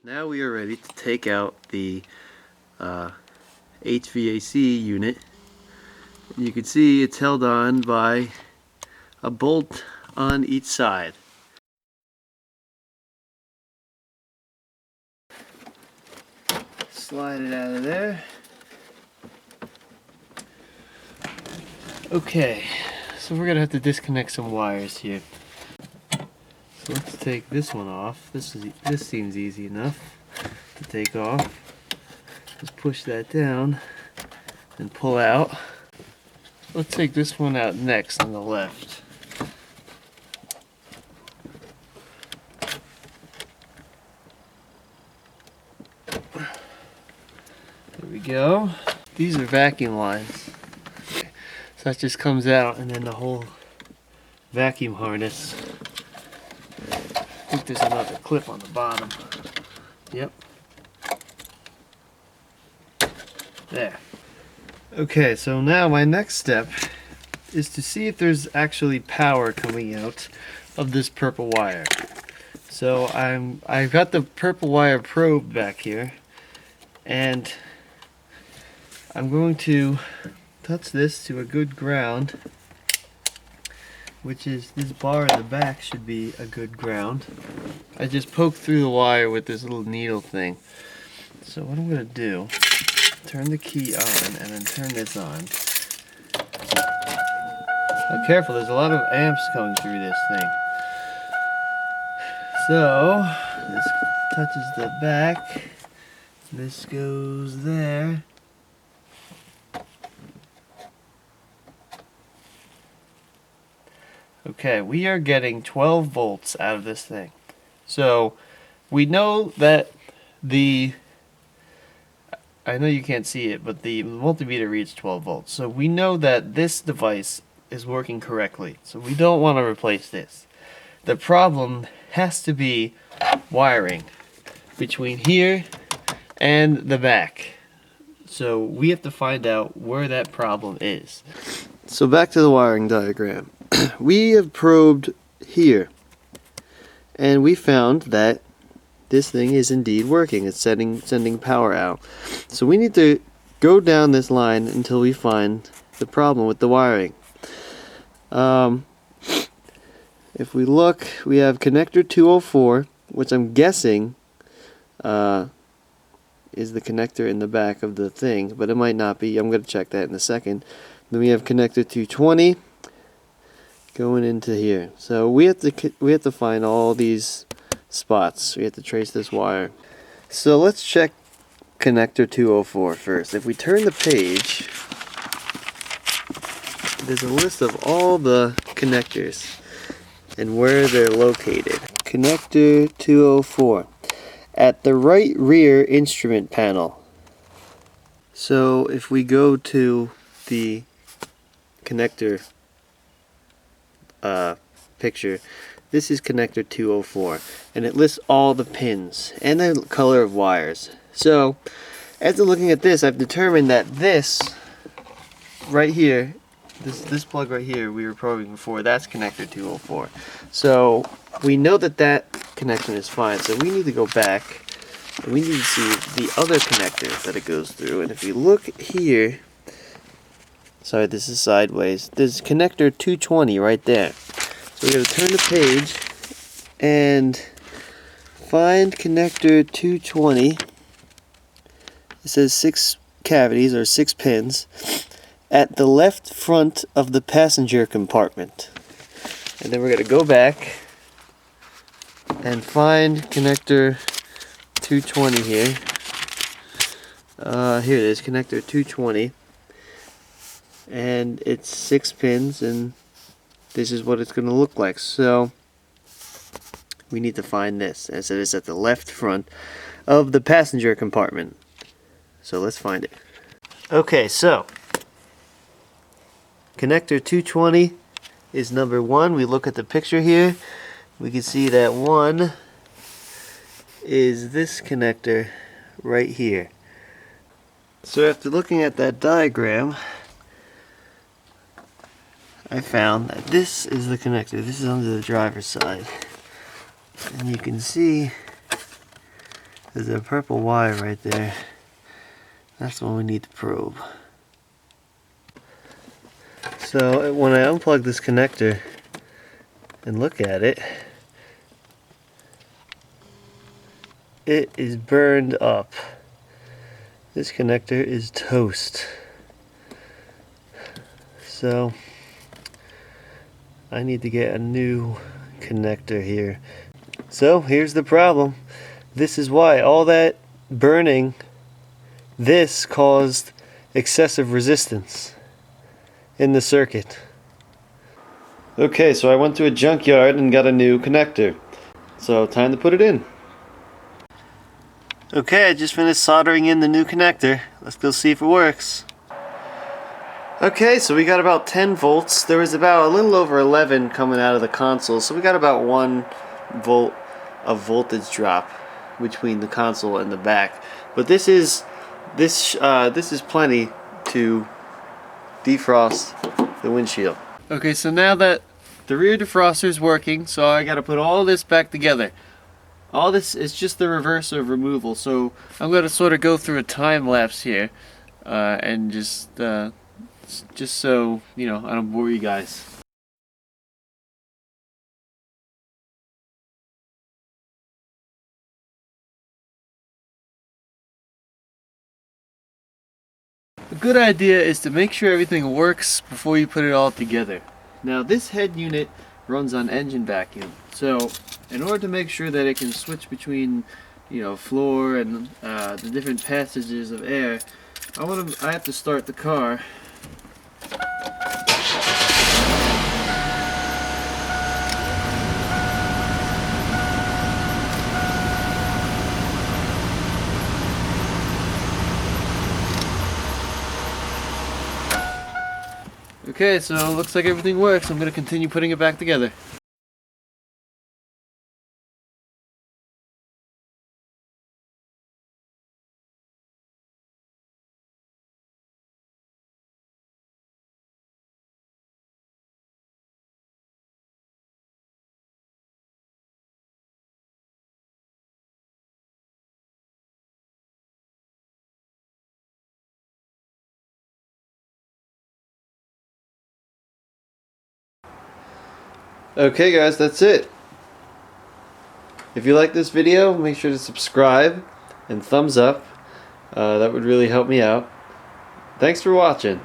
Now we are ready to take out the HVAC unit. You can see it's held on by a bolt on each side. Slide it out of there. Okay, so we're gonna have to disconnect some wires here. So let's take this one off. This seems easy enough to take off. Just push that down and pull out. Let's take this one out next on the left. There we go. These are vacuum lines. So that just comes out, and then the whole vacuum harness. I think there's another clip on the bottom. Yep. There. Okay, so now my next step is to see if there's actually power coming out of this purple wire. So I've got the purple wire probe back here, and I'm going to touch this to a good ground, which is this bar in the back should be a good ground. I just poked through the wire with this little needle thing. So what I'm going to do, turn the key on and then turn this on. Now careful, there's a lot of amps coming through this thing. So this touches the back, this goes there. Okay, we are getting 12 volts out of this thing. So we know that I know you can't see it, but the multimeter reads 12 volts. So we know that this device is working correctly. So we don't want to replace this. The problem has to be wiring between here and the back. So we have to find out where that problem is. So back to the wiring diagram. We have probed here, and we found that this thing is indeed working. It's sending power out. So we need to go down this line until we find the problem with the wiring. If we look, we have connector 204, which I'm guessing is the connector in the back of the thing, but it might not be. I'm going to check that in a second. Then we have connector 220 going into here. So we have to find all these spots. We have to trace this wire. So let's check connector 204 first. If we turn the page, there's a list of all the connectors and where they're located. Connector 204 at the right rear instrument panel. So if we go to the connector picture, this is connector 204, and it lists all the pins and the color of wires. So after looking at this, I've determined that this right here, this plug right here we were probing before, that's connector 204. So we know that that connection is fine. So we need to go back and we need to see the other connector that it goes through. And if you look here, sorry, this is sideways. There's connector 220 right there. So we're going to turn the page and find connector 220. It says 6 cavities or 6 pins at the left front of the passenger compartment. And then we're going to go back and find connector 220 here. Here it is, connector 220. And it's 6 pins, and this is what it's going to look like. So we need to find this, as it is at the left front of the passenger compartment. So let's find it. Okay, so connector 220 is number 1. We look at the picture here. We can see that 1 is this connector right here. So after looking at that diagram, I found that this is the connector. This is under the driver's side. And you can see There's a purple wire right there. That's the one we need to probe. So when I unplug this connector and look at it, it is burned up. This connector is toast. So I need to get a new connector here. So here's the problem. This is why all that burning, this caused excessive resistance in the circuit. Okay, so I went to a junkyard and got a new connector. So time to put it in. Okay, I just finished soldering in the new connector. Let's go see if it works. Okay, so we got about 10 volts. There was about a little over 11 coming out of the console, so we got about 1 volt of voltage drop between the console and the back. But this is plenty to defrost the windshield. Okay, so now that the rear defroster is working, so I got to put all this back together. All this is just the reverse of removal, so I'm going to sort of go through a time lapse here, and just so you know I don't bore you guys. A good idea is to make sure everything works before you put it all together. Now this head unit runs on engine vacuum, so in order to make sure that it can switch between, you know, floor and the different passages of air, I have to start the car. Okay, so it looks like everything works. I'm going to continue putting it back together. Okay guys, that's it. If you like this video, make sure to subscribe and thumbs up. That would really help me out. Thanks for watching.